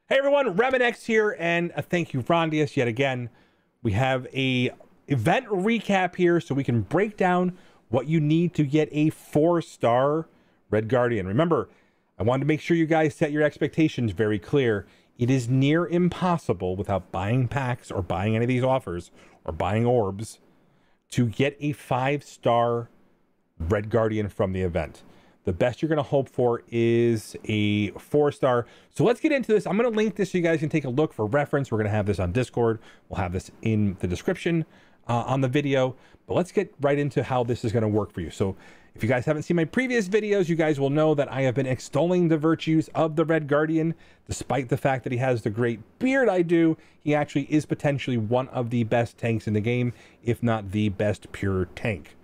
Hey everyone, RemanX here, and thank you, Rondius, yet again. We have a event recap here so we can break down what you need to get a 4-star Red Guardian. Remember, I wanted to make sure you guys set your expectations very clear. It is near impossible without buying packs or buying any of these offers or buying orbs to get a 5-star Red Guardian from the event. The best you're going to hope for is a 4-star. So let's get into this. I'm going to link this so you guys can take a look for reference. We're going to have this on Discord. We'll have this in the description on the video. But let's get right into how this is going to work for you. So if you guys haven't seen my previous videos, you guys will know that I have been extolling the virtues of the Red Guardian. Despite the fact that he has the great beard I do, he actually is potentially one of the best tanks in the game, if not the best pure tank.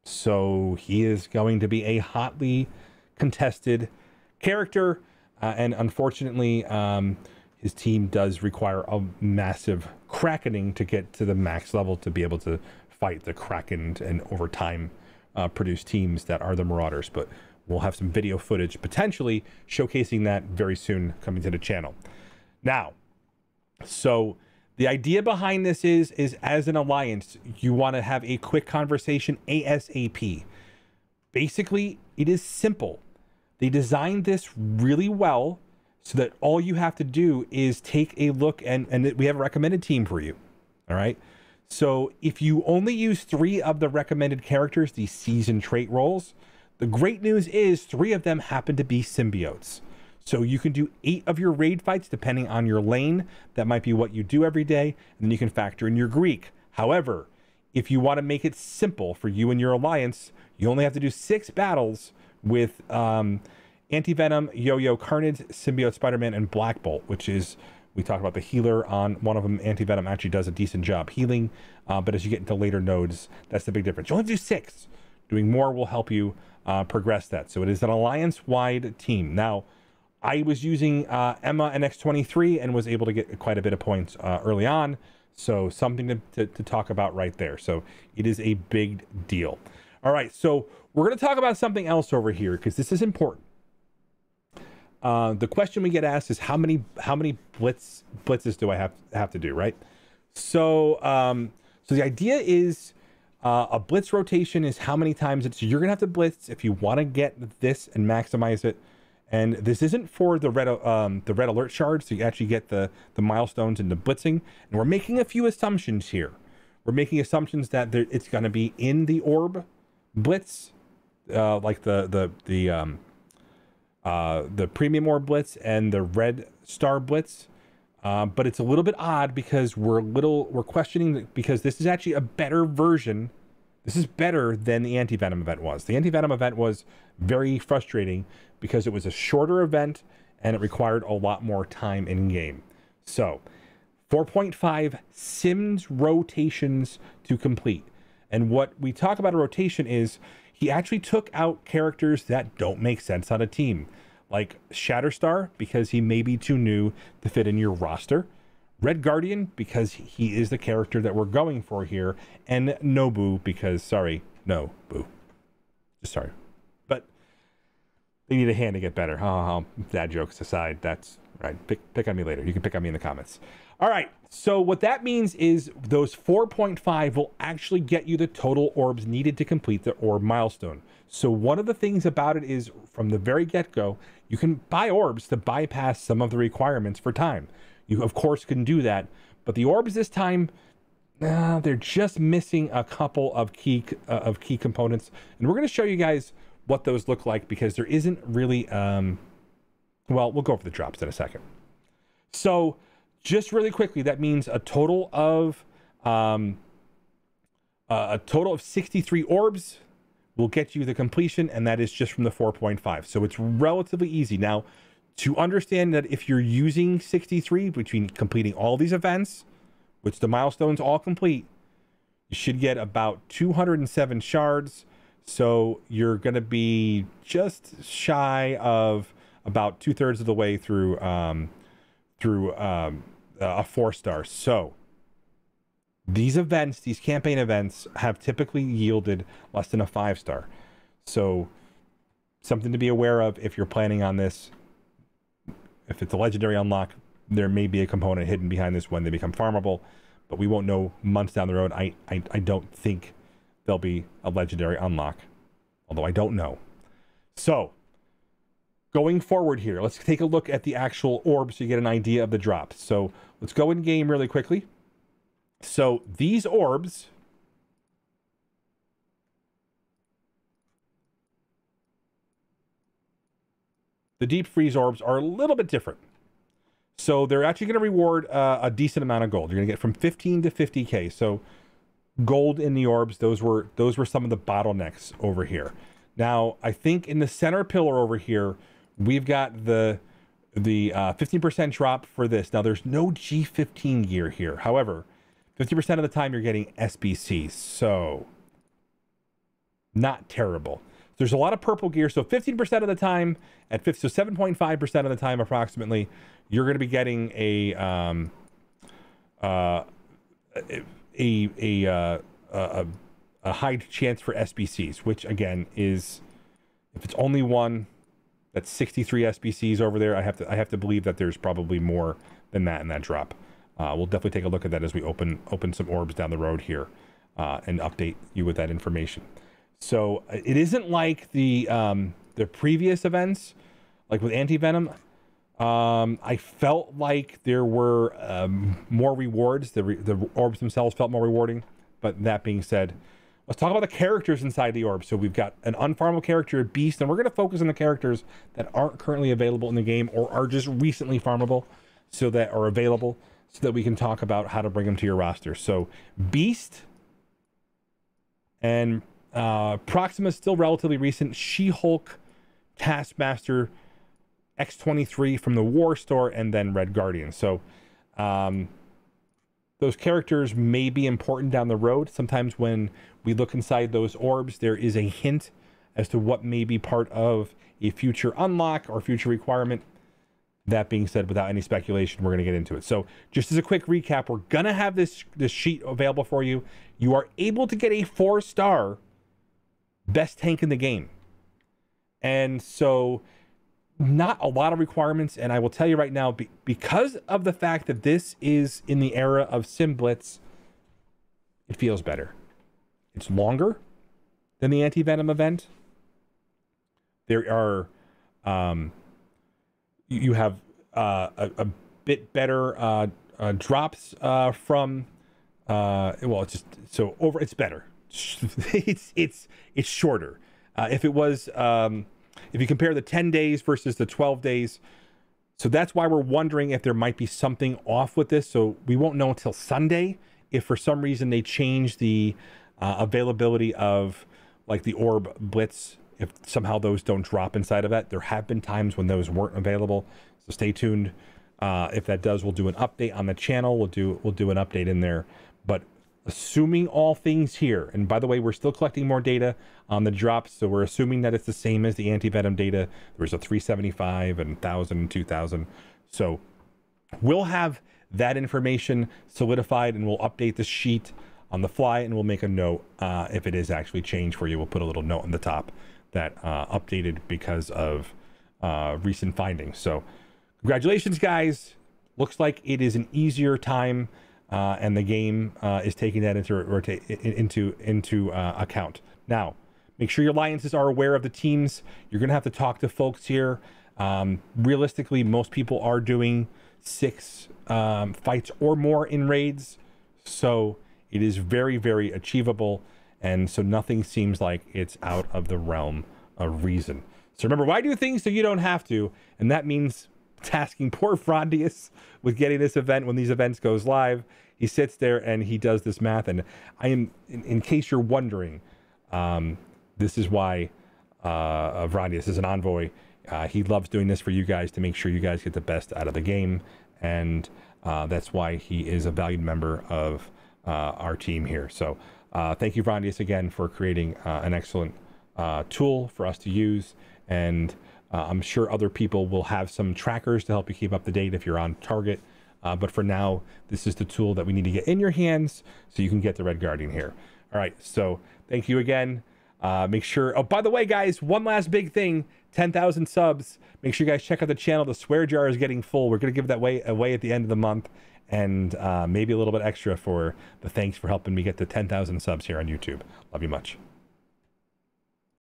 So he is going to be a hotly contested character, and unfortunately his team does require a massive Krakening to get to the max level to be able to fight the Kraken and over time produce teams that are the Marauders. But we'll have some video footage potentially showcasing that very soon coming to the channel. Now, so the idea behind this is as an alliance, you want to have a quick conversation ASAP. Basically, it is simple. They designed this really well so that all you have to do is take a look, and we have a recommended team for you. All right. So if you only use 3 of the recommended characters, the season trait roles, the great news is 3 of them happen to be symbiotes. So you can do 8 of your raid fights depending on your lane. That might be what you do every day. And then you can factor in your Greek. However, if you want to make it simple for you and your alliance, you only have to do 6 battles with Anti-Venom, Yo-Yo, Carnage, Symbiote, Spider-Man, and Black Bolt, which is, we talked about the healer on one of them. Anti-Venom actually does a decent job healing. But as you get into later nodes, that's the big difference. You only have to do 6. Doing more will help you progress that. So it is an alliance-wide team. Now, I was using Emma and X23 and was able to get quite a bit of points early on. So something to talk about right there. So it is a big deal. All right, so we're going to talk about something else over here because this is important. The question we get asked is how many blitzes do I have to do, right? So so the idea is a blitz rotation is how many times you're going to have to blitz if you want to get this and maximize it. And this isn't for the red alert shards, so you actually get the milestones and the blitzing. And we're making a few assumptions here. We're making assumptions that it's going to be in the orb blitz, like the premium orb blitz and the red star blitz. But it's a little bit odd because we're questioning because this is actually a better version. This is better than the Anti-Venom event was. The Anti-Venom event was very frustrating because it was a shorter event and it required a lot more time in game. So 4.5 Sims rotations to complete. And what we talk about a rotation is he actually took out characters that don't make sense on a team. Like Shatterstar, because he may be too new to fit in your roster. Red Guardian, because he is the character that we're going for here. And Nobu, because, sorry, no, boo. Just sorry. But they need a hand to get better. Dad jokes aside, that's right. Pick on me later. You can pick on me in the comments. All right, so what that means is those 4.5 will actually get you the total orbs needed to complete the orb milestone. So one of the things about it is from the very get-go, you can buy orbs to bypass some of the requirements for time. You, of course, can do that, but the orbs this time, they're just missing a couple of key components, and we're going to show you guys what those look like because there isn't really. Well, we'll go over the drops in a second. So, just really quickly, that means a total of 63 orbs will get you the completion, and that is just from the 4.5. So it's relatively easy now. To understand that if you're using 63 between completing all these events, which the milestones all complete, you should get about 207 shards. So you're going to be just shy of about 2/3 of the way through a 4-star. So these events, these campaign events, have typically yielded less than a 5-star. So something to be aware of if you're planning on this. If it's a legendary unlock, there may be a component hidden behind this when they become farmable, but we won't know months down the road. I don't think there'll be a legendary unlock, although I don't know. So going forward here, let's take a look at the actual orbs so you get an idea of the drops. So let's go in game really quickly. So these orbs, the deep freeze orbs, are a little bit different. So they're actually going to reward a decent amount of gold. You're going to get from 15 to 50k. So gold in the orbs, those were some of the bottlenecks over here. Now I think in the center pillar over here, we've got the 15% drop for this. Now there's no G15 gear here. However, 50% of the time you're getting SBCs, so not terrible. There's a lot of purple gear, so 15% of the time so 7.5% of the time approximately, you're going to be getting a high chance for SBCs, which again is, if it's only one, that's 63 SBCs over there. I have to believe that there's probably more than that in that drop. We'll definitely take a look at that as we open some orbs down the road here, and update you with that information. So it isn't like the previous events, like with Anti-Venom. I felt like there were more rewards. The orbs themselves felt more rewarding. But that being said, let's talk about the characters inside the orb. So we've got an unfarmable character, a beast, and we're going to focus on the characters that aren't currently available in the game or are just recently farmable, so that are available, so that we can talk about how to bring them to your roster. So beast and Proxima is still relatively recent. She-Hulk, Taskmaster, X-23 from the War Store, and then Red Guardian. So those characters may be important down the road. Sometimes when we look inside those orbs, there is a hint as to what may be part of a future unlock or future requirement. That being said, without any speculation, we're going to get into it. So just as a quick recap, we're going to have this sheet available for you. You are able to get a 4-star best tank in the game. And so not a lot of requirements. And I will tell you right now, because of the fact that this is in the era of Sim Blitz, it feels better. It's longer than the Anti-Venom event. There are, you have a bit better drops from, well, it's just, so over, it's better. it's shorter. If it was, if you compare the 10 days versus the 12 days, so that's why we're wondering if there might be something off with this. So we won't know until Sunday if for some reason they change the availability of like the Orb Blitz, if somehow those don't drop inside of that. There have been times when those weren't available, so stay tuned. If that does, we'll do an update on the channel. We'll do an update in there. But assuming all things here, and by the way, we're still collecting more data on the drops, so we're assuming that it's the same as the Anti-Venom data. There's a 375 and 1000 and 2000. So we'll have that information solidified, and we'll update the sheet on the fly, and we'll make a note if it is actually changed for you. We'll put a little note on the top that updated because of recent findings. So congratulations, guys. Looks like it is an easier time, and the game is taking that into account. Now, make sure your alliances are aware of the teams. You're going to have to talk to folks here. Realistically, most people are doing 6 fights or more in raids, so it is very, very achievable, and so nothing seems like it's out of the realm of reason. So remember, why do things so you don't have to? And that means tasking poor Frondius with getting this event when these events goes live. He sits there and he does this math, and I am, in case you're wondering, this is why Frondius is an envoy. He loves doing this for you guys to make sure you guys get the best out of the game, and that's why he is a valued member of our team here. So thank you, Frondius, again for creating an excellent tool for us to use, and I'm sure other people will have some trackers to help you keep up to date if you're on target. But for now, this is the tool that we need to get in your hands so you can get the Red Guardian here. All right, so thank you again. Make sure, oh, by the way, guys, one last big thing, 10,000 subs. Make sure you guys check out the channel. The swear jar is getting full. We're going to give that away at the end of the month, and maybe a little bit extra for the thanks for helping me get to 10,000 subs here on YouTube. Love you much.